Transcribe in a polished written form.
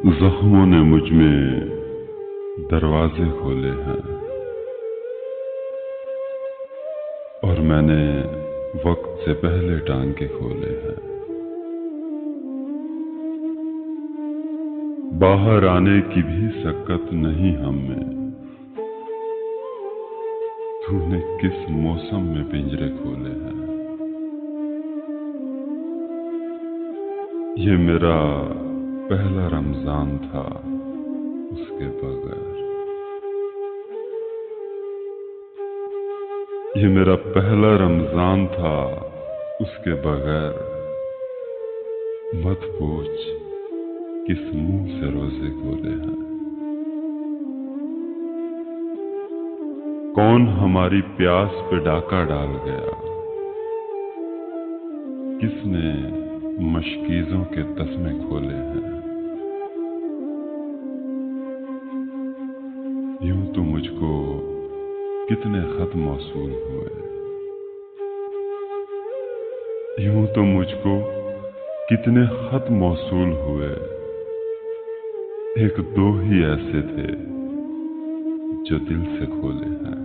जख्मों ने मुझ में दरवाजे खोले हैं और मैंने वक्त से पहले टांके खोले हैं। बाहर आने की भी सकत नहीं हम में। तूने किस मौसम में पिंजरे खोले हैं। ये मेरा पहला रमजान था उसके बगैर। ये मेरा पहला रमजान था उसके बगैर। मत पूछ किस मुंह से रोजे खोले हैं। कौन हमारी प्यास पे डाका डाल गया। किसने मशकीजों के तस्मे खोले हैं। यूं तो मुझको कितने खत मौसूल हुए। यूं तो मुझको कितने खत मौसूल हुए। एक दो ही ऐसे थे जो दिल से खोले हैं।